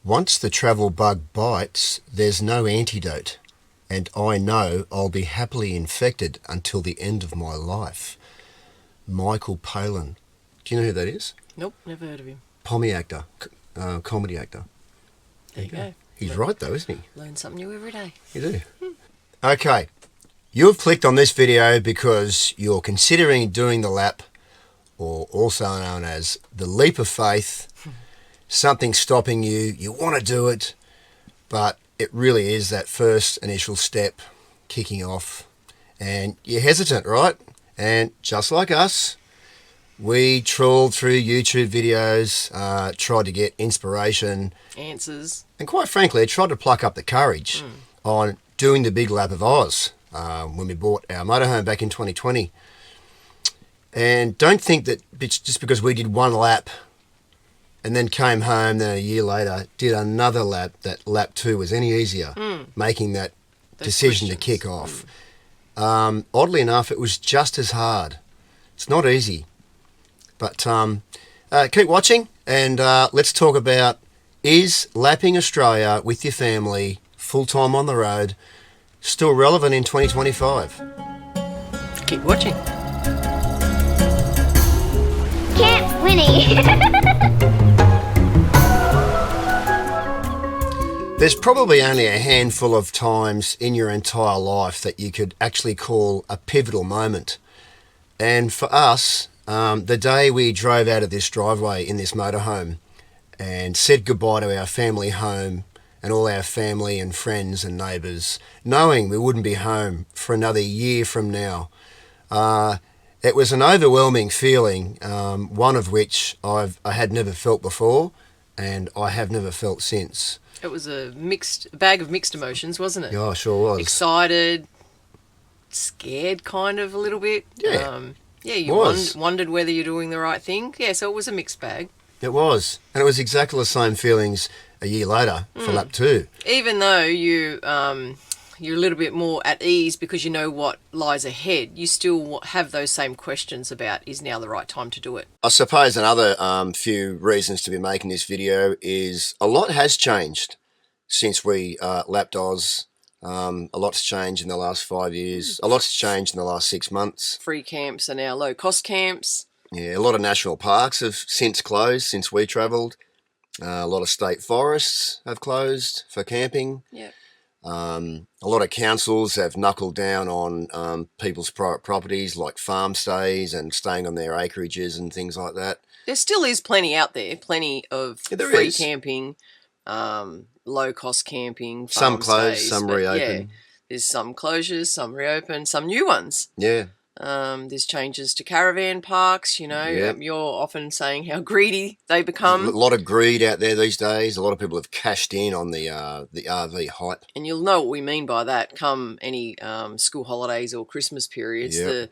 Once the travel bug bites, there's no antidote, and I know I'll be happily infected until the end of my life. Michael Palin. Do you know who that is? Nope, never heard of him. Pommy actor, comedy actor. There you go. He's right though, isn't he? Learn something new every day. You do. Okay, you've clicked on this video because you're considering doing the lap, or also known as the leap of faith. Something's stopping you, you want to do it, but it really is that first initial step kicking off, and you're hesitant, right? And just like us, we trawled through YouTube videos, tried to get inspiration, Answers. and quite frankly, tried to pluck up the courage on doing the big lap of Oz when we bought our motorhome back in 2020. And don't think that just because we did one lap and then came home, then a year later did another lap, that lap 2 was any easier, making that decision to kick off. Oddly enough, it was just as hard. It's not easy. But keep watching, and let's talk about, is lapping Australia with your family full-time on the road still relevant in 2025? Keep watching. Camp Winnie. There's probably only a handful of times in your entire life that you could actually call a pivotal moment. And for us, the day we drove out of this driveway in this motorhome and said goodbye to our family home and all our family and friends and neighbours, knowing we wouldn't be home for another year from now, it was an overwhelming feeling, one of which I had never felt before, and I have never felt since. It was a bag of mixed emotions, wasn't it? Yeah, sure was. Excited, scared kind of a little bit. Yeah. You wondered whether you're doing the right thing. Yeah, so it was a mixed bag. It was. And it was exactly the same feelings a year later for lap 2. Even though you're a little bit more at ease because you know what lies ahead, you still have those same questions about, is now the right time to do it? I suppose another few reasons to be making this video is a lot has changed since we lapped Oz. A lot's changed in the last 5 years. A lot's changed in the last 6 months. Free camps are now low-cost camps. Yeah, a lot of national parks have since closed since we travelled. A lot of state forests have closed for camping. Yeah. A lot of councils have knuckled down on people's private properties, like farm stays and staying on their acreages and things like that. There still is plenty out there, plenty of free camping, low-cost camping, farm some closed, stays, some reopen. Yeah, there's some closures, some reopen, some new ones. Yeah. There's changes to caravan parks, you know. Yep. You're often saying how greedy they become. A lot of greed out there these days. A lot of people have cashed in on the RV hype. And you'll know what we mean by that come any school holidays or Christmas periods. Yep.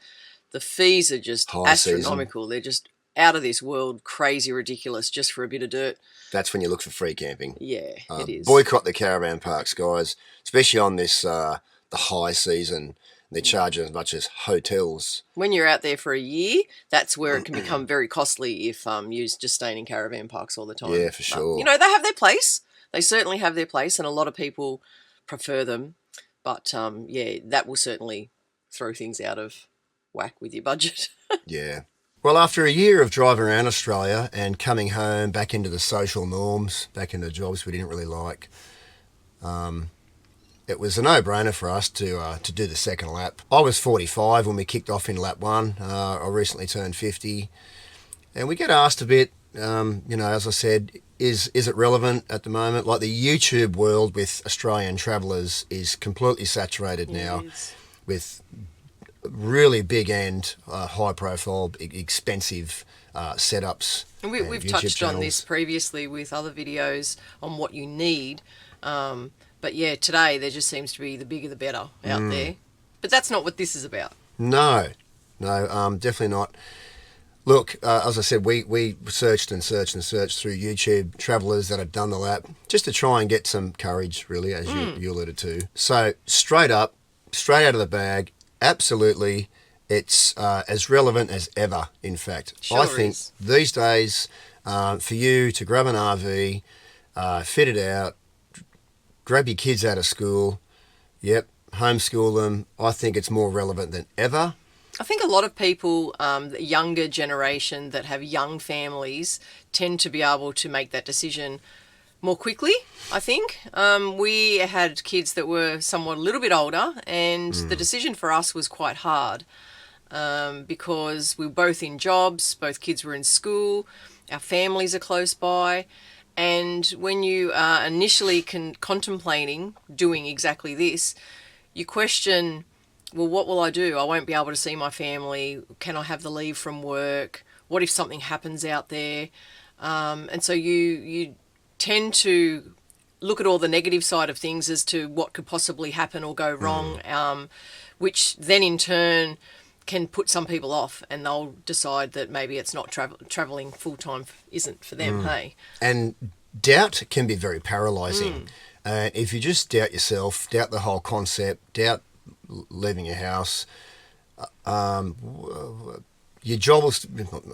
The fees are just High astronomical. season. They're just out of this world, crazy, ridiculous, just for a bit of dirt. That's when you look for free camping. Yeah, it is. Boycott the caravan parks, guys, especially on this the high season. They charge as much as hotels. When you're out there for a year, that's where it can become very costly if you're just staying in caravan parks all the time. Yeah, for sure. You know, they have their place. They certainly have their place, and a lot of people prefer them. But, that will certainly throw things out of whack with your budget. Yeah. Well, after a year of driving around Australia and coming home back into the social norms, back into jobs we didn't really like, it was a no-brainer for us to do the second lap. I was 45 when we kicked off in lap 1. I recently turned 50. And we get asked a bit, as I said, is it relevant at the moment? Like, the YouTube world with Australian travellers is completely saturated now with really big-end, high-profile, expensive setups. And we've touched on this previously with other videos on what you need. But yeah, today there just seems to be the bigger the better out there. But that's not what this is about. No, definitely not. Look, as I said, we searched and searched and searched through YouTube travellers that had done the lap just to try and get some courage, really, as you alluded to. So straight up, straight out of the bag, absolutely, it's as relevant as ever, in fact. Sure I think is. these days, for you to grab an RV, fit it out, grab your kids out of school, yep, homeschool them. I think it's more relevant than ever. I think a lot of people, the younger generation that have young families, tend to be able to make that decision more quickly, I think. We had kids that were somewhat a little bit older, and the decision for us was quite hard because we were both in jobs, both kids were in school, our families are close by, and when you are initially contemplating doing exactly this, you question, well, what will I do? I won't be able to see my family. Can I have the leave from work? What if something happens out there? And so you tend to look at all the negative side of things as to what could possibly happen or go wrong, which then in turn can put some people off, and they'll decide that maybe it's not travelling full-time isn't for them, hey? And doubt can be very paralysing. If you just doubt yourself, doubt the whole concept, doubt leaving your house, your job was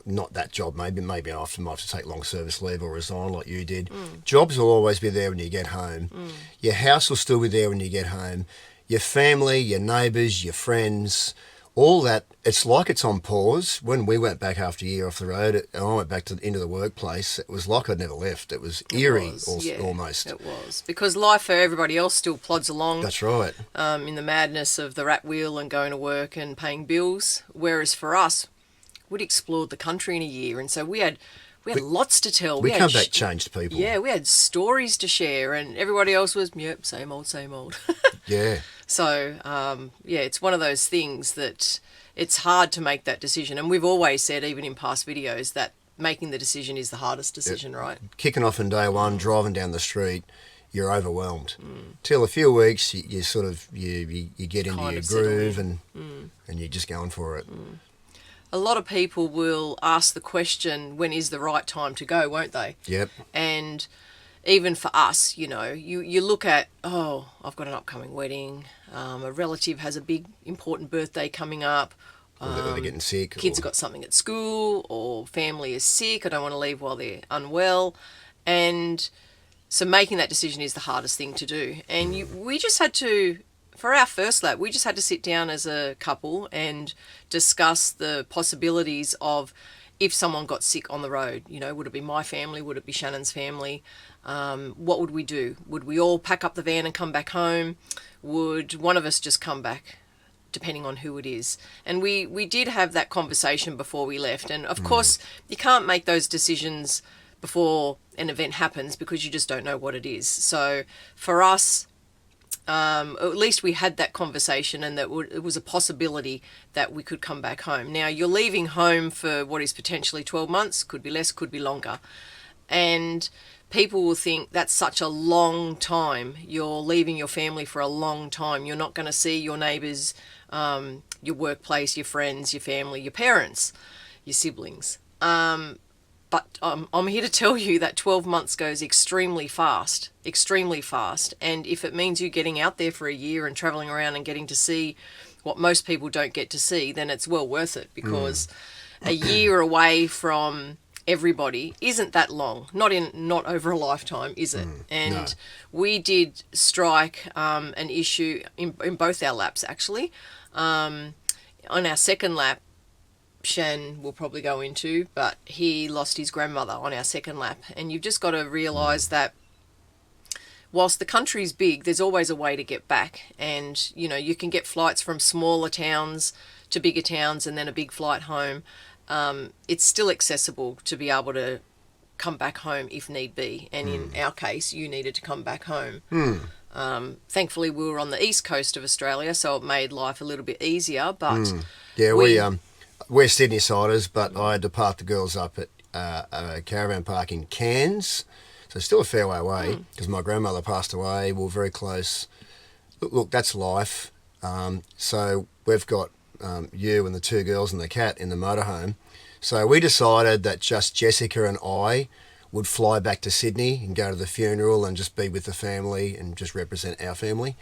not that job. Maybe I might have to take long service leave or resign like you did. Jobs will always be there when you get home. Your house will still be there when you get home. Your family, your neighbours, your friends, all that. It's like it's on pause. When we went back after a year off the road, and I went back into the workplace, it was like I'd never left. It was eerie, almost. It was, because life for everybody else still plods along. That's right. In the madness of the rat wheel and going to work and paying bills, whereas for us, we'd explored the country in a year, and so we had lots to tell. We come back changed people. Yeah, we had stories to share, and everybody else was, yep, same old, same old. Yeah. So, it's one of those things that it's hard to make that decision. And we've always said, even in past videos, that making the decision is the hardest decision, right? Kicking off in day one, driving down the street, you're overwhelmed. Till a few weeks, you get into your groove and you're just going for it. A lot of people will ask the question, when is the right time to go, won't they? Yep. And even for us, you look at, I've got an upcoming wedding, a relative has a big, important birthday coming up. Or they're getting sick. Kids have got something at school, or family is sick, I don't want to leave while they're unwell. And so making that decision is the hardest thing to do. And we just had to, for our first lap, we just had to sit down as a couple and discuss the possibilities of if someone got sick on the road. Would it be my family? Would it be Shannon's family? What would we do? Would we all pack up the van and come back home? Would one of us just come back, depending on who it is? And we did have that conversation before we left. And of course, you can't make those decisions before an event happens because you just don't know what it is. So for us, at least we had that conversation, and that it was a possibility that we could come back home. Now, you're leaving home for what is potentially 12 months, could be less, could be longer. And people will think that's such a long time. You're leaving your family for a long time. You're not going to see your neighbours, your workplace, your friends, your family, your parents, your siblings. But I'm here to tell you that 12 months goes extremely fast. And if it means you getting out there for a year and travelling around and getting to see what most people don't get to see, then it's well worth it, because a year away from everybody isn't that long. Not over a lifetime, is it? And we did strike an issue in both our laps, actually. On our second lap, Shan will probably go into, but he lost his grandmother on our second lap. And you've just got to realise that whilst the country's big, there's always a way to get back. And, you can get flights from smaller towns to bigger towns and then a big flight home. It's still accessible to be able to come back home if need be. And in our case, you needed to come back home. Thankfully, we were on the east coast of Australia, so it made life a little bit easier. But we're Sydney-siders, but I had to park the girls up at a caravan park in Cairns, so still a fair way away, because my grandmother passed away. We were very close. Look, that's life. So we've got you and the two girls and the cat in the motorhome. So we decided that just Jessica and I would fly back to Sydney and go to the funeral and just be with the family and just represent our family,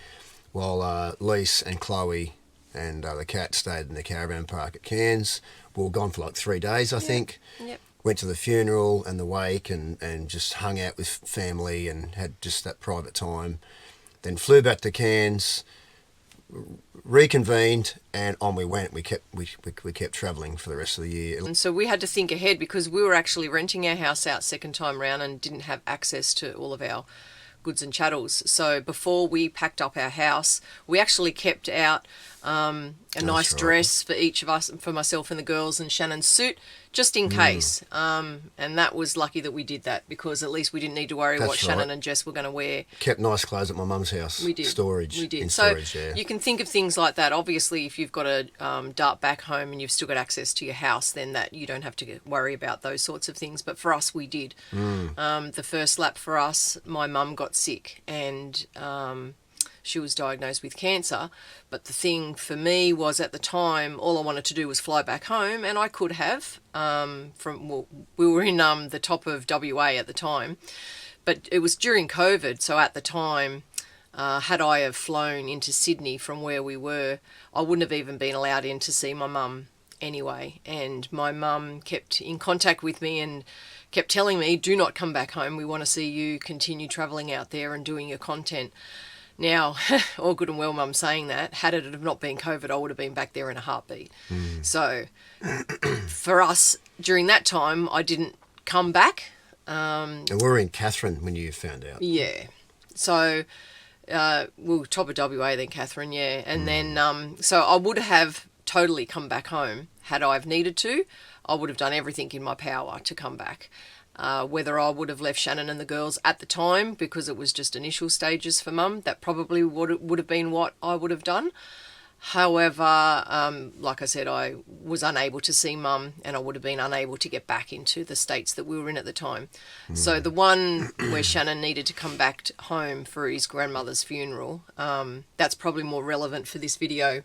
while Lise and Chloe and the cat stayed in the caravan park at Cairns. We were gone for like 3 days, I think. Yep. went to the funeral and the wake and just hung out with family and had just that private time. Then flew back to Cairns, reconvened, and on we went. We kept travelling for the rest of the year. And so we had to think ahead because we were actually renting our house out second time round and didn't have access to all of our goods and chattels. So before we packed up our house, we actually kept out a nice dress for each of us, for myself and the girls, and Shannon's suit, just in case. And that was lucky that we did that, because at least we didn't need to worry what Shannon and Jess were going to wear. Kept nice clothes at my mum's house. We did. Storage. We did. In So storage, yeah. you can think of things like that. Obviously, if you've got to dart back home and you've still got access to your house, then that you don't have to worry about those sorts of things. But for us, we did. The first lap for us, my mum got sick and she was diagnosed with cancer. But the thing for me was, at the time, all I wanted to do was fly back home, and I could have. We were in the top of WA at the time, but it was during COVID. So at the time, had I have flown into Sydney from where we were, I wouldn't have even been allowed in to see my mum anyway. And my mum kept in contact with me and kept telling me, do not come back home. We want to see you continue travelling out there and doing your content. Now, all good and well, Mum saying that. Had it have not been COVID, I would have been back there in a heartbeat. So for us, during that time, I didn't come back. And we were in Catherine when you found out. Yeah. So, well, top of WA then Catherine, yeah. And then, so I would have totally come back home had I have needed to. I would have done everything in my power to come back. Whether I would have left Shannon and the girls at the time because it was just initial stages for Mum, that probably would have been what I would have done. However, like I said, I was unable to see Mum, and I would have been unable to get back into the states that we were in at the time. So the one where Shannon needed to come back home for his grandmother's funeral, that's probably more relevant for this video.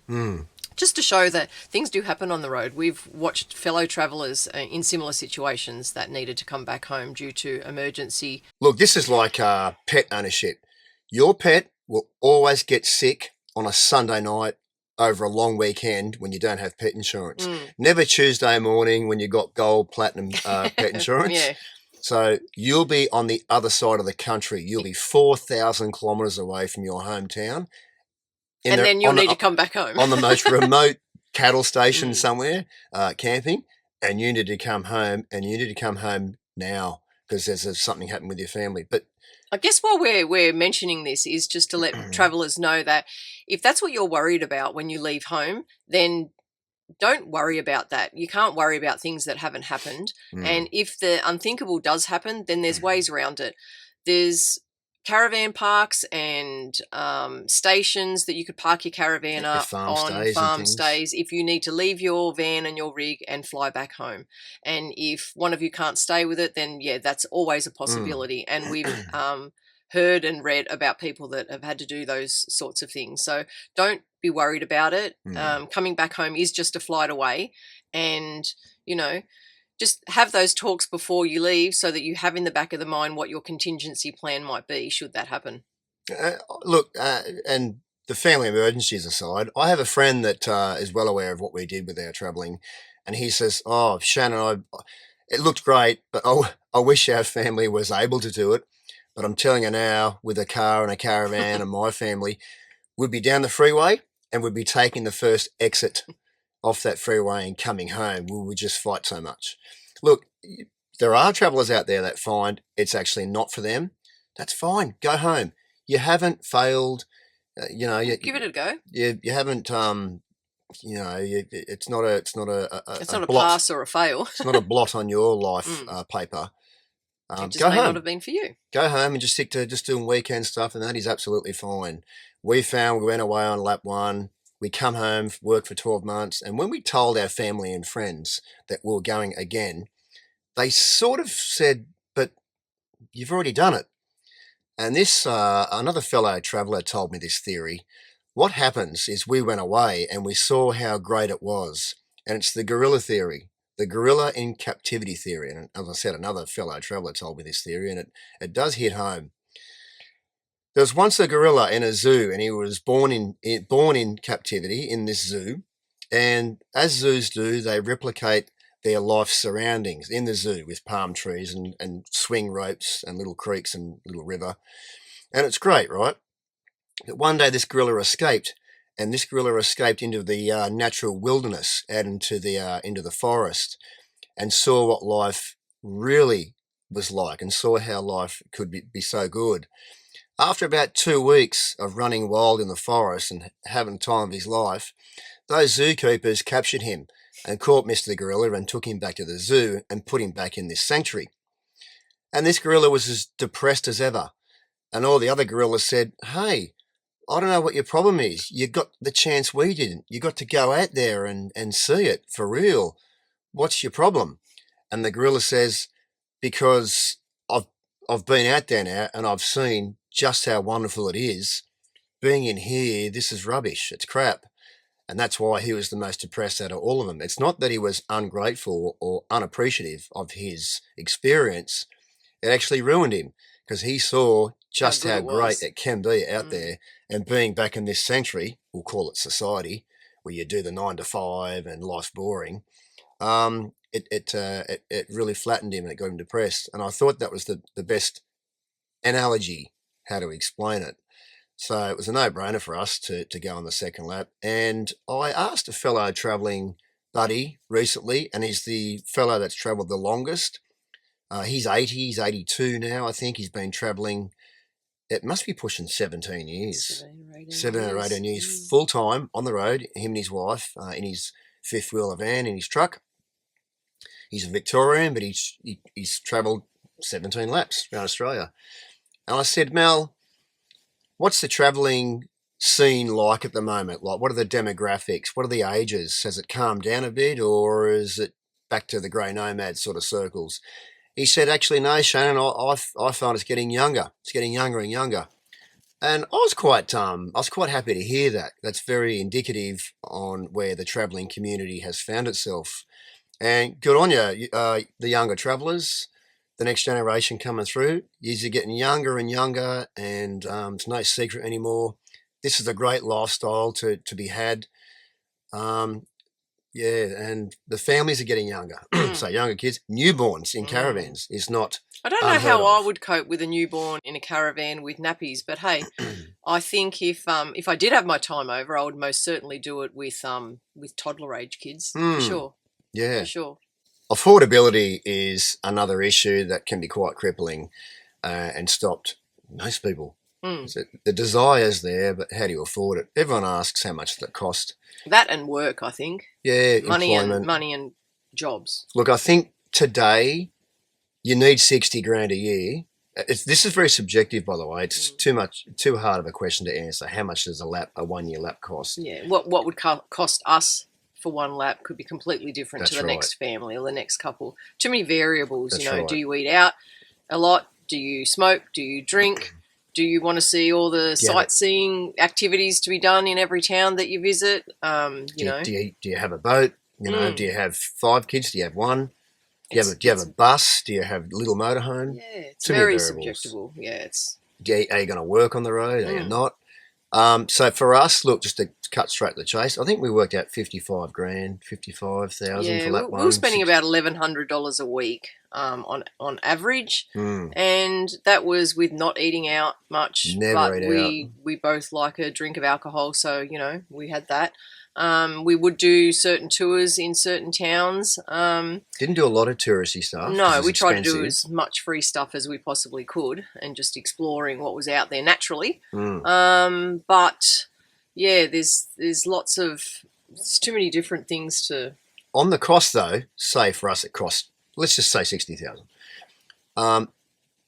Just to show that things do happen on the road. We've watched fellow travellers in similar situations that needed to come back home due to emergency. Look, this is like pet ownership. Your pet will always get sick on a Sunday night over a long weekend when you don't have pet insurance. Never Tuesday morning when you got gold, platinum pet insurance. Yeah. So you'll be on the other side of the country. You'll be 4,000 kilometres away from your hometown. Then you'll need to come back home. On the most remote cattle station somewhere, camping, and you need to come home, and you need to come home now because there's something happened with your family. But I guess while we're mentioning this is just to let travellers know that if that's what you're worried about when you leave home, then don't worry about that. You can't worry about things that haven't happened. And if the unthinkable does happen, then there's ways around it. There's caravan parks and stations that you could park your caravan up on, farm stays if you need to leave your van and your rig and fly back home. And if one of you can't stay with it, then yeah, that's always a possibility. And we've heard and read about people that have had to do those sorts of things. So don't be worried about it. Coming back home is just a flight away, and just have those talks before you leave so that you have in the back of the mind what your contingency plan might be should that happen. Look, and the family emergencies aside, I have a friend that is well aware of what we did with our travelling, and he says, "Oh, Shannon, it looked great, but I wish our family was able to do it. But I'm telling you now, with a car and a caravan and my family, we'd be down the freeway and we'd be taking the first exit off that freeway and coming home. We would just fight so much." Look, there are travellers out there that find it's actually not for them. That's fine. Go home. You haven't failed. Give it a go. You haven't. It's not a. It's not a blot. Pass or a fail. It's not a blot on your life paper. It just may not have been for you. Go home and just stick to just doing weekend stuff, and that is absolutely fine. We went away on lap one. We come home, work for 12 months, and when we told our family and friends that we were going again, they sort of said, "But you've already done it." And this, another fellow traveller told me this theory. What happens is we went away and we saw how great it was, and it's the gorilla theory, the gorilla in captivity theory. And as I said, another fellow traveller told me this theory, and it does hit home. There was once a gorilla in a zoo, and he was born in captivity in this zoo. And as zoos do, they replicate their life surroundings in the zoo with palm trees and swing ropes and little creeks and little river. And it's great, right? But one day this gorilla escaped, and this gorilla escaped into the natural wilderness out into the forest, and saw what life really was like, and saw how life could be so good. After about 2 weeks of running wild in the forest and having the time of his life, those zookeepers captured him and caught Mr. Gorilla and took him back to the zoo and put him back in this sanctuary. And this gorilla was as depressed as ever. And all the other gorillas said, "Hey, I don't know what your problem is. You got the chance we didn't. You got to go out there and see it for real. What's your problem?" And the gorilla says, "Because I've been out there now and I've seen just how wonderful it is. Being in here, this is rubbish. It's crap." And that's why he was the most depressed out of all of them. It's not that he was ungrateful or unappreciative of his experience. It actually ruined him because he saw just how great it can be out there. And being back in this sanctuary, we'll call it society, where you do the 9 to 5 and life's boring, it really flattened him and it got him depressed. And I thought that was the best analogy how to explain it. So it was a no-brainer for us to go on the second lap. And I asked a fellow travelling buddy recently, and he's the fellow that's travelled the longest. He's 80, he's 82 now, I think. He's been travelling, it must be pushing 17 years. 17 or 18 years full-time on the road, him and his wife, in his fifth-wheeler van, in his truck. He's a Victorian, but he's travelled 17 laps around Australia. And I said, "Mel, what's the travelling scene like at the moment? Like, what are the demographics? What are the ages? Has it calmed down a bit, or is it back to the grey nomad sort of circles?" He said, "Actually, no, Shannon, I find it's getting younger. It's getting younger and younger." And I was quite happy to hear that. That's very indicative on where the travelling community has found itself. And good on you, the younger travellers. The next generation coming through, you're getting younger and younger, and it's no secret anymore. This is a great lifestyle to be had. And the families are getting younger. So younger kids, newborns in caravans is not. I don't know how I would cope with a newborn in a caravan with nappies, but hey, I think if I did have my time over, I would most certainly do it with toddler age kids for sure. Yeah, for sure. Affordability is another issue that can be quite crippling and stopped most people. So the desire's there, but how do you afford it? Everyone asks how much does it cost. That and work, I think. Yeah, money employment. and jobs. Look, I think today you need 60 grand a year. This is very subjective, by the way. It's too hard of a question to answer. How much does a 1 year lap cost? Yeah, what would cost us for one lap could be completely different to the next family or the next couple. Too many variables. That's right. Right. Do you eat out a lot? Do you smoke? Do you drink? Do you want to see all the sightseeing activities to be done in every town that you visit? Do you have a boat? Do you have 5 kids? Do you have 1? Do you have a bus? Do you have a little motorhome? Yeah, it's very subjective. Yeah, are you going to work on the road? Are you not? So for us, look, just to cut straight to the chase, I think we worked out 55,000 for lap one. We were spending about $1,100 a week on average, and that was with not eating out much. We both like a drink of alcohol, so we had that. We would do certain tours in certain towns. Didn't do a lot of touristy stuff. No, we tried to do as much free stuff as we possibly could and just exploring what was out there naturally. But yeah, there's too many different things to. On the cost though, say for us it cost, let's just say 60,000.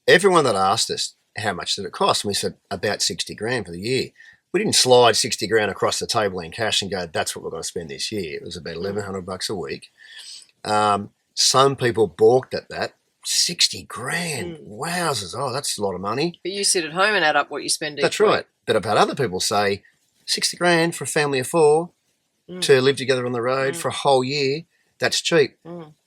Everyone that asked us how much did it cost, and we said about 60 grand for the year. We didn't slide 60 grand across the table in cash and go, that's what we're going to spend this year. It was about $1,100 a week. Some people balked at that. 60 grand. Wowzers. Oh, that's a lot of money. But you sit at home and add up what you spend each That's right. week. But I've had other people say 60 grand for a family of 4 to live together on the road for a whole year. That's cheap.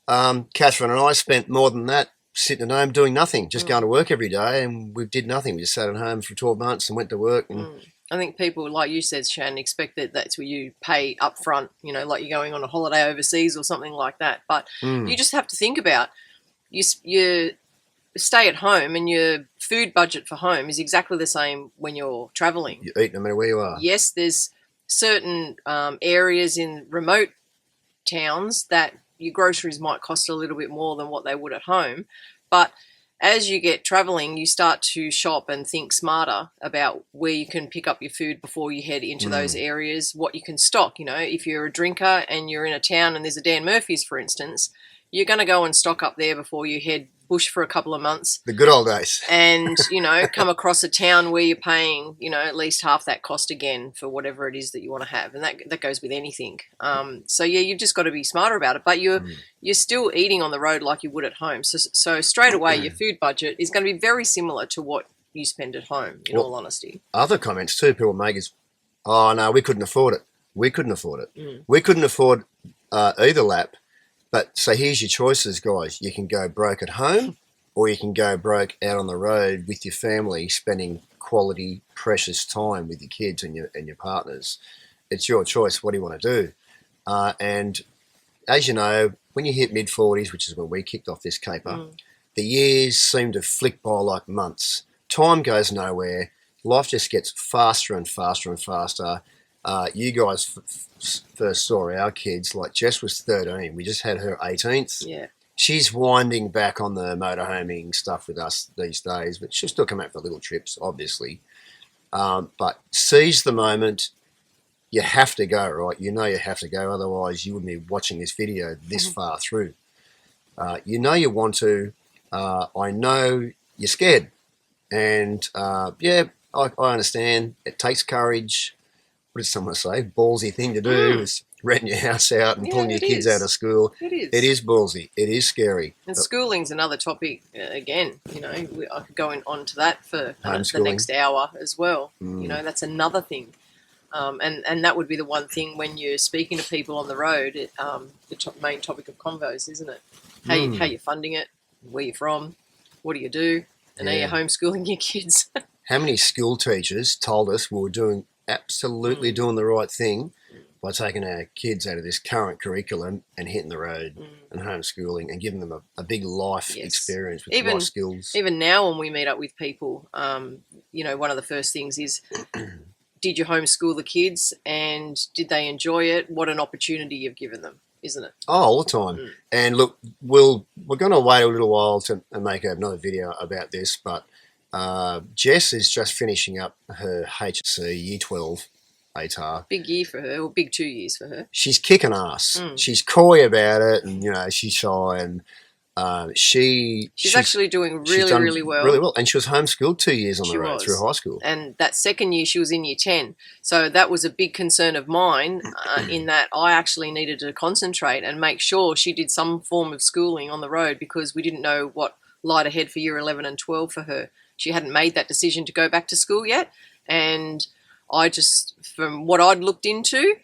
Catherine and I spent more than that sitting at home doing nothing, just going to work every day, and we did nothing. We just sat at home for 12 months and went to work and I think people, like you said, Shannon, expect that that's where you pay up front, you know, like you're going on a holiday overseas or something like that. But you just have to think about you stay at home, and your food budget for home is exactly the same when you're traveling. You eat no matter where you are. Yes, there's certain areas in remote towns that your groceries might cost a little bit more than what they would at home. But as you get traveling, you start to shop and think smarter about where you can pick up your food before you head into those areas, what you can stock. You know, if you're a drinker and you're in a town and there's a Dan Murphy's, for instance, you're going to go and stock up there before you head bush for a couple of months. The good old days. And, you know, come across a town where you're paying, you know, at least half that cost again for whatever it is that you want to have. And that goes with anything. So, yeah, you've just got to be smarter about it. But you're still eating on the road like you would at home. So straight away, your food budget is going to be very similar to what you spend at home, in all honesty. Other comments too people make is, oh, no, we couldn't afford it. We couldn't afford it. We couldn't afford either lap. But so here's your choices, guys. You can go broke at home, or you can go broke out on the road with your family, spending quality, precious time with your kids and your partners. It's your choice. What do you want to do? And as you know, when you hit mid-40s, which is when we kicked off this caper, the years seem to flick by like months. Time goes nowhere. Life just gets faster and faster and faster. You guys first saw our kids, like Jess was 13. We just had her 18th. Yeah. She's winding back on the motorhoming stuff with us these days, but she'll still come out for little trips, obviously. But seize the moment. You have to go, right? You know you have to go. Otherwise, you wouldn't be watching this video this far through. You know you want to. I know you're scared. And, yeah, I understand. It takes courage. What did someone say? Ballsy thing to do is renting your house out and pulling your kids out of school. It is. It is ballsy. It is scary. And schooling's another topic, again, you know, I could go on to that for the next hour as well. You know, that's another thing. And that would be the one thing when you're speaking to people on the road, the main topic of convos, isn't it? How you're funding it, where you're from, what do you do, and are you homeschooling your kids? How many school teachers told us we were absolutely doing the right thing by taking our kids out of this current curriculum and hitting the road and homeschooling and giving them a big life experience with life skills. Even now when we meet up with people, you know, one of the first things is, did you homeschool the kids and did they enjoy it? What an opportunity you've given them, isn't it? Oh, all the time. And look, we're going to wait a little while to make another video about this, but Jess is just finishing up her HSC Year 12 ATAR. Big year for her, or big 2 years for her. She's kicking ass. She's coy about it, and you know she's shy, and she's actually doing really well. Really well, and she was homeschooled 2 years on the road through high school. And that second year, she was in Year 10. So that was a big concern of mine, in that I actually needed to concentrate and make sure she did some form of schooling on the road, because we didn't know what lied ahead for Year 11 and 12 for her. She hadn't made that decision to go back to school yet, and I just, from what I'd looked into,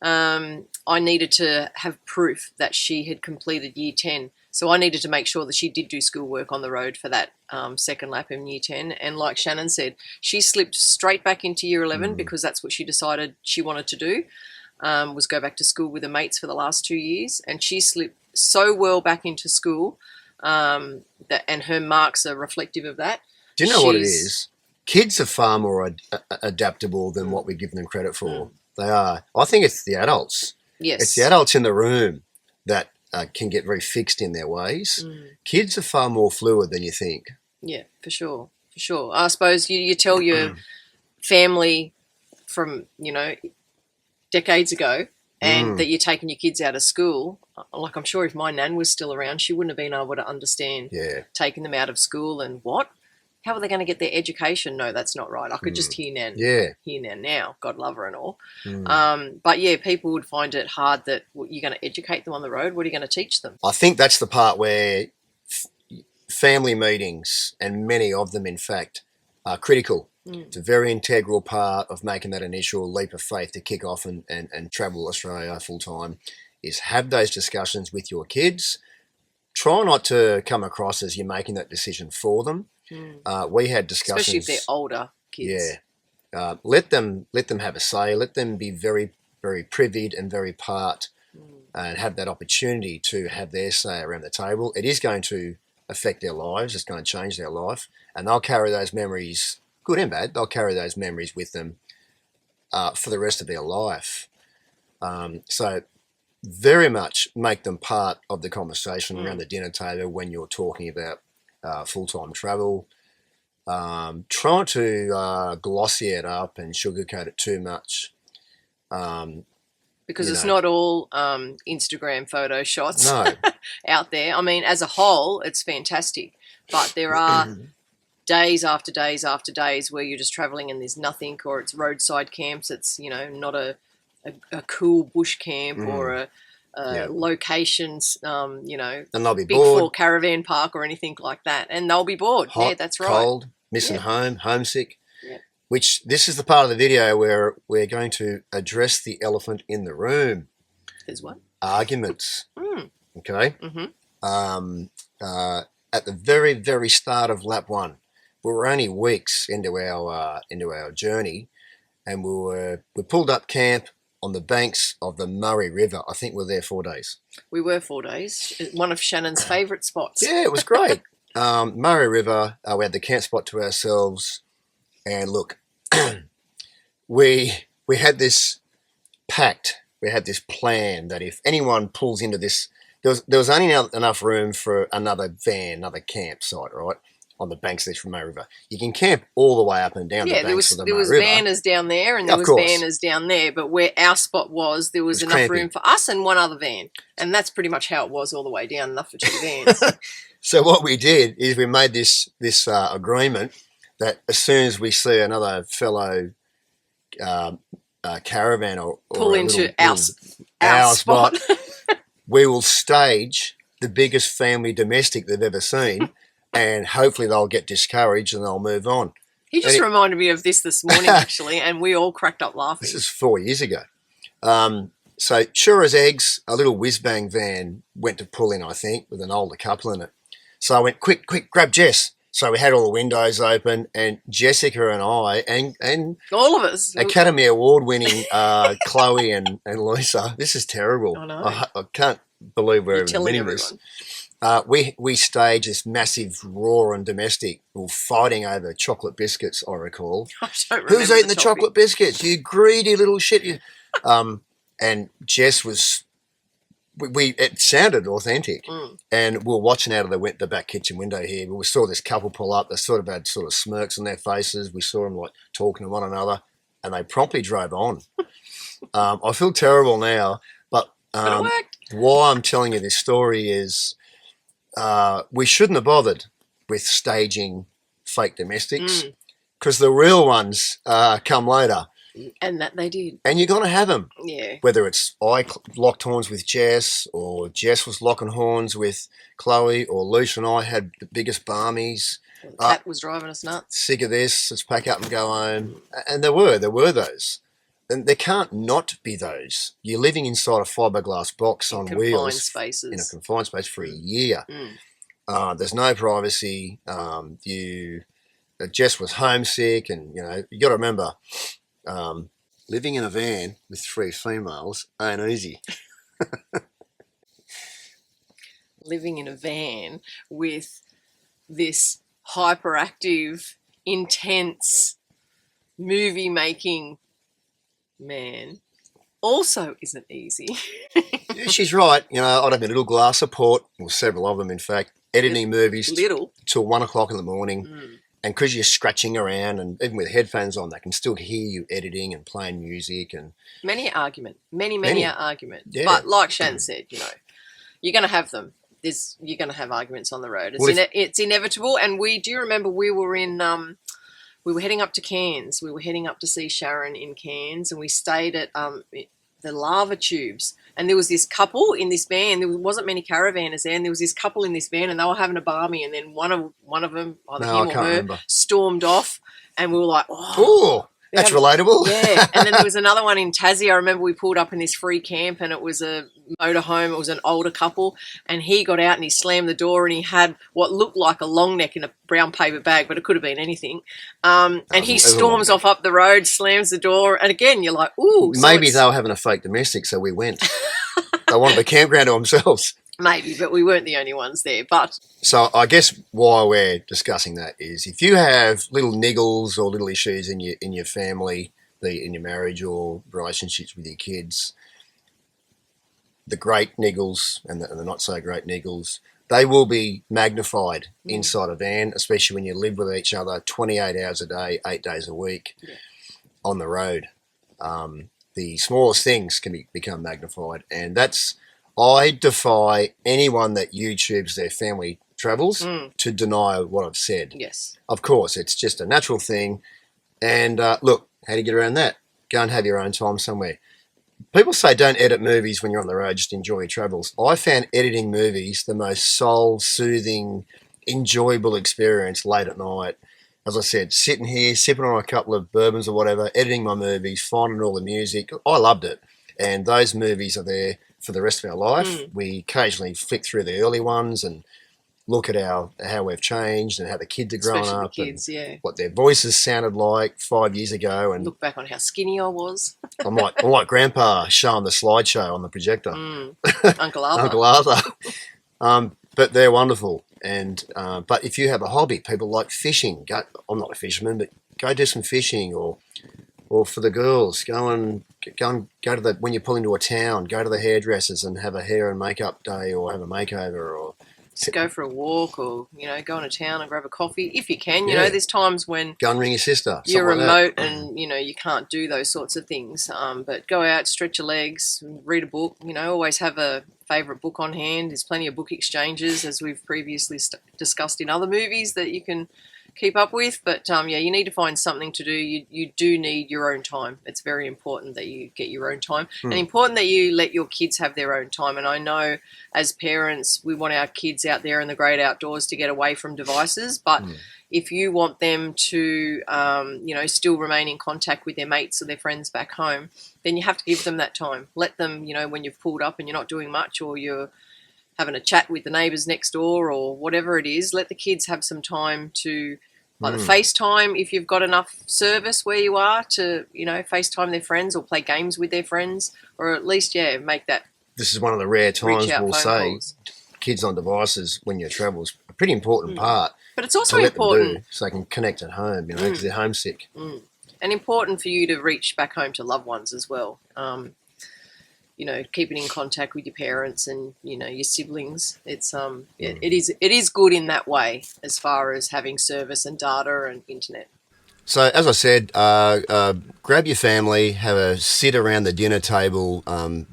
I needed to have proof that she had completed Year 10. So I needed to make sure that she did do schoolwork on the road for that second lap in Year 10. And like Shannon said, she slipped straight back into Year 11 because that's what she decided she wanted to do, was go back to school with her mates for the last 2 years. And she slipped so well back into school, and her marks are reflective of that. Do you know what it is? Kids are far more adaptable than what we give them credit for. They are. I think it's the adults. Yes. It's the adults in the room that can get very fixed in their ways. Kids are far more fluid than you think. Yeah, for sure. For sure. I suppose you tell your family from, you know, decades ago, and that you're taking your kids out of school. Like, I'm sure if my nan was still around, she wouldn't have been able to understand taking them out of school and what? How are they going to get their education? No, that's not right. I could just hear Nan. Hear Nan now. God love her and all. But yeah, people would find it hard that you're going to educate them on the road. What are you going to teach them? I think that's the part where family meetings, and many of them, in fact, are critical. It's a very integral part of making that initial leap of faith to kick off and travel Australia full time, is have those discussions with your kids. Try not to come across as you're making that decision for them. We had discussions, especially if they're older kids. Yeah, let them have a say. Let them be very, very privied and very part, and have that opportunity to have their say around the table. It is going to affect their lives. It's going to change their life, and they'll carry those memories, good and bad. They'll carry those memories with them for the rest of their life. So very much make them part of the conversation around the dinner table when you're talking about full-time travel. Try to glossy it up and sugarcoat it too much. Because it's not all Instagram photo shots No. out there. I mean, as a whole, it's fantastic. But there are days after days after days where you're just travelling and there's nothing, or it's roadside camps. It's, not a cool bush camp or a locations, And they'll be big bored. four caravan park or anything like that. And they'll be bored. Hot, yeah, that's right. cold, missing home, homesick. Yeah. Which this is the part of the video where we're going to address the elephant in the room. There's one. Arguments. Okay. Mm-hmm. At the very, very start of lap one, we were only weeks into our journey, and we pulled up camp on the banks of the Murray River. I think we were there 4 days. We were 4 days. One of Shannon's favourite spots. Yeah, it was great. Murray River, we had the camp spot to ourselves, and look, we had this pact, we had this plan that if anyone pulls into this, there was only enough room for another campsite, right, on the banks of this Murray River. You can camp all the way up and down the banks of the Murray River. There was banners down there and there was banners down there, but where our spot was, there was enough room for us and one other van, and that's pretty much how it was all the way down, enough for 2 vans. So what we did is we made this agreement that as soon as we see another fellow caravan or pull into our spot, we will stage the biggest family domestic they've ever seen, and hopefully they'll get discouraged and they'll move on. He just reminded me of this morning, actually, and we all cracked up laughing. This is 4 years ago. So sure as eggs, a little whiz-bang van went to pull in, I think, with an older couple in it. So I went, quick, grab Jess. So we had all the windows open, and Jessica and I, and all of us, Academy Award-winning Chloe and Lisa. This is terrible. I know. I can't believe we're even winning this. We staged this massive roar on domestic. We were fighting over chocolate biscuits, I recall. I don't remember. Who's eating the chocolate biscuits? You greedy little shit. And Jess was... It sounded authentic, and we were watching out of the back kitchen window here. We saw this couple pull up. They sort of had sort of smirks on their faces. We saw them like talking to one another, and they promptly drove on. I feel terrible now, but it worked. why I'm telling you this story is we shouldn't have bothered with staging fake domestics, because the real ones come later. And that they did. And you're going to have them. Yeah. Whether it's I locked horns with Jess, or Jess was locking horns with Chloe, or Luce and I had the biggest barmies. The cat was driving us nuts. Sick of this, let's pack up and go home. And there were those. And there can't not be those. You're living inside a fiberglass box on wheels. Spaces. In a confined space for a year. There's no privacy. Jess was homesick, and you got to remember... living in a van with 3 females ain't easy. Living in a van with this hyperactive, intense, movie-making man also isn't easy. Yeah, she's right. I'd have a little glass of port, or several of them, in fact, editing movies till 1 o'clock in the morning. And because you're scratching around, and even with headphones on, they can still hear you editing and playing music. And many argument. Yeah. But like Shan said, you're going to have them. You're going to have arguments on the road. It's inevitable. And do you remember we were heading up to Cairns. We were heading up to see Sharon in Cairns, and we stayed at the lava tubes. And there was this couple in this van. There wasn't many caravanners there, and there was this couple in this van, and they were having a barmy. And then one of them, either him or her, stormed off, and we were like, "Oh, That's relatable. Yeah, and then there was another one in Tassie. I remember we pulled up in this free camp, and it was a motorhome. It was an older couple, and he got out and he slammed the door, and he had what looked like a long neck in a brown paper bag, but it could have been anything. And he storms off up the road, slams the door, and again, you're like, ooh. Maybe they were having a fake domestic, so we went. They wanted the campground to themselves. Maybe, but we weren't the only ones there. But so I guess why we're discussing that is if you have little niggles or little issues in your family, in your marriage or relationships with your kids, the great niggles and the not so great niggles, they will be magnified inside a van, especially when you live with each other 28 hours a day, 8 days a week on the road. The smallest things can become magnified, and I defy anyone that YouTubes their family travels to deny what I've said. yes, Of course, it's just a natural thing. And look, how do you get around that? Go and have your own time somewhere. People say don't edit movies when you're on the road, just enjoy your travels. I found editing movies the most soul-soothing, enjoyable experience late at night. As I said, sitting here, sipping on a couple of bourbons or whatever, editing my movies, finding all the music. I loved it. And those movies are there for the rest of our life. We occasionally flick through the early ones and look at how we've changed and how the kids are growing especially up, the kids, and what their voices sounded like 5 years ago. And look back on how skinny I was. I'm like Grandpa showing the slideshow on the projector. Uncle Arthur. Uncle Arthur. But they're wonderful. And but if you have a hobby, people like fishing. I'm not a fisherman, but go do some fishing, or for the girls, go to the, when you pull into a town, go to the hairdressers and have a hair and makeup day, or have a makeover, or just go for a walk, or go into town and grab a coffee if you can. You know, there's times when go and ring your sister. You're remote and you can't do those sorts of things. But go out, stretch your legs, read a book. Always have a favourite book on hand. There's plenty of book exchanges, as we've previously discussed in other movies, that you can keep up with. But you need to find something to do. You do need your own time. It's very important that you get your own time, and important that you let your kids have their own time. And I know as parents, we want our kids out there in the great outdoors to get away from devices, but if you want them to still remain in contact with their mates or their friends back home, then you have to give them that time. Let them, when you've pulled up and you're not doing much, or you're having a chat with the neighbours next door or whatever it is, let the kids have some time to either FaceTime if you've got enough service where you are to, FaceTime their friends or play games with their friends, or at least, make that. This is one of the rare times we'll say calls. Kids on devices when you travel is a pretty important part. But it's also important so they can connect at home, because they're homesick. And important for you to reach back home to loved ones as well. Keeping in contact with your parents and your siblings. It's it is good in that way, as far as having service and data and internet. So as I said, grab your family, have a sit around the dinner table,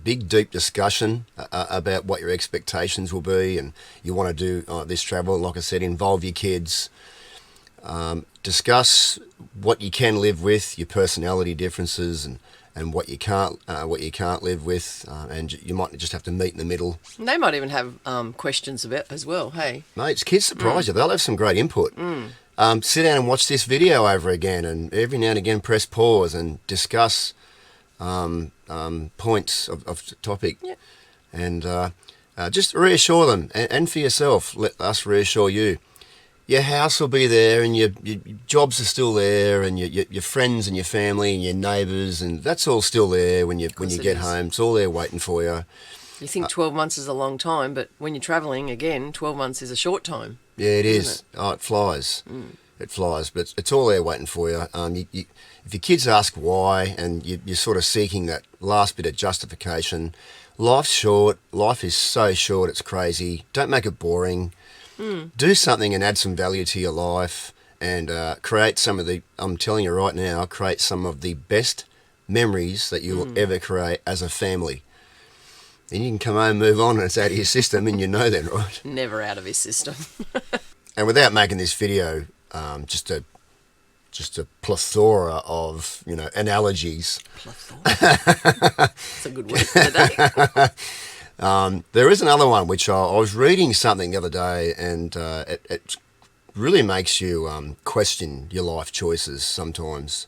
big deep discussion about what your expectations will be, and you want to do this travel. Like I said, involve your kids. Discuss what you can live with, your personality differences, and what you can't live with, and you might just have to meet in the middle. They might even have questions about as well. Hey, mates, kids surprise you. They'll have some great input. Sit down and watch this video over again, and every now and again press pause and discuss points of the topic, and just reassure them, and for yourself, let us reassure you. Your house will be there, and your jobs are still there, and your friends and your family and your neighbours, and that's all still there when you get home. It's all there waiting for you. You think 12 months is a long time, but when you're travelling, again, 12 months is a short time. Yeah, it is. Oh, it flies. It flies, but it's all there waiting for you. If your kids ask why, and you're sort of seeking that last bit of justification, life's short. Life is so short, it's crazy. Don't make it boring. Do something and add some value to your life, and create some of the, I'm telling you right now, create some of the best memories that you will ever create as a family. Then you can come home, move on, and it's out of your system, and you know that, right? Never out of his system. And without making this video just a plethora of analogies. Plethora. That's a good word for today. There is another one which I was reading something the other day, and it really makes you question your life choices sometimes.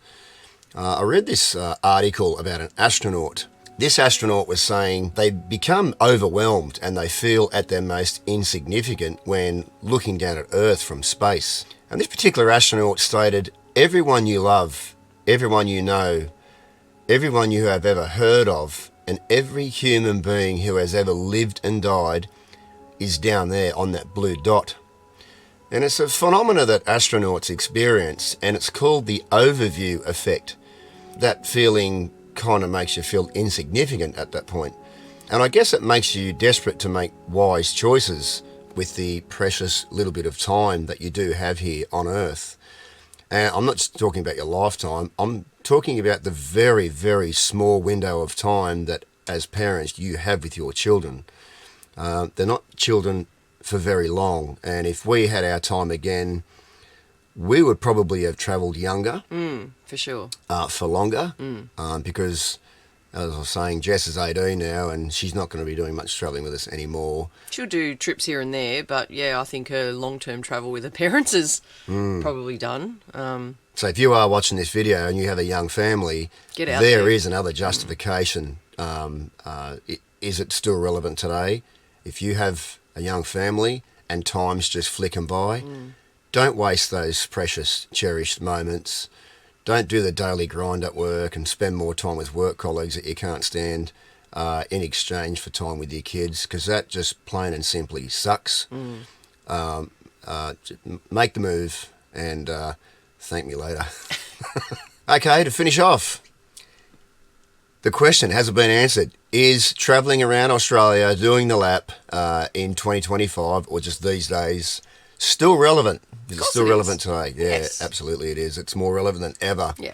I read this article about an astronaut. This astronaut was saying they become overwhelmed and they feel at their most insignificant when looking down at Earth from space. And this particular astronaut stated, everyone you love, everyone you know, everyone you have ever heard of, and every human being who has ever lived and died is down there on that blue dot. And it's a phenomena that astronauts experience, and it's called the overview effect. That feeling kind of makes you feel insignificant at that point. And I guess it makes you desperate to make wise choices with the precious little bit of time that you do have here on Earth. And I'm not just talking about your lifetime, I'm talking about the very, very small window of time that as parents you have with your children. They're not children for very long, and if we had our time again, we would probably have travelled younger. For sure. For longer, because, as I was saying, Jess is 18 now, and she's not going to be doing much travelling with us anymore. She'll do trips here and there, but yeah, I think her long-term travel with her parents is probably done. So if you are watching this video and you have a young family, Get out there there. is another justification. Is it still relevant today? If you have a young family and time's just flicking by, don't waste those precious, cherished moments. Don't do the daily grind at work and spend more time with work colleagues that you can't stand in exchange for time with your kids, because that just plain and simply sucks. Make the move and thank me later. Okay, to finish off, the question hasn't been answered. Is travelling around Australia, doing the lap in 2025 or just these days still relevant? Is it still relevant today? Yeah, Yes. absolutely it is. It's more relevant than ever. Yeah.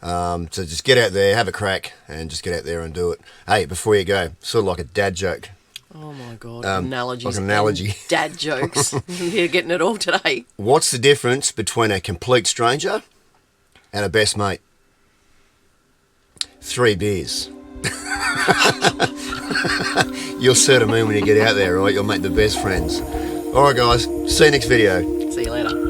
So just get out there, have a crack, and just get out there and do it. Hey, before you go, sort of like a dad joke. Oh my God, analogies. like an analogy. and dad jokes. You're getting it all today. What's the difference between a complete stranger and a best mate? 3 beers. You'll see what I mean when you get out there, right? You'll make the best friends. All right, guys. See you next video. See you later.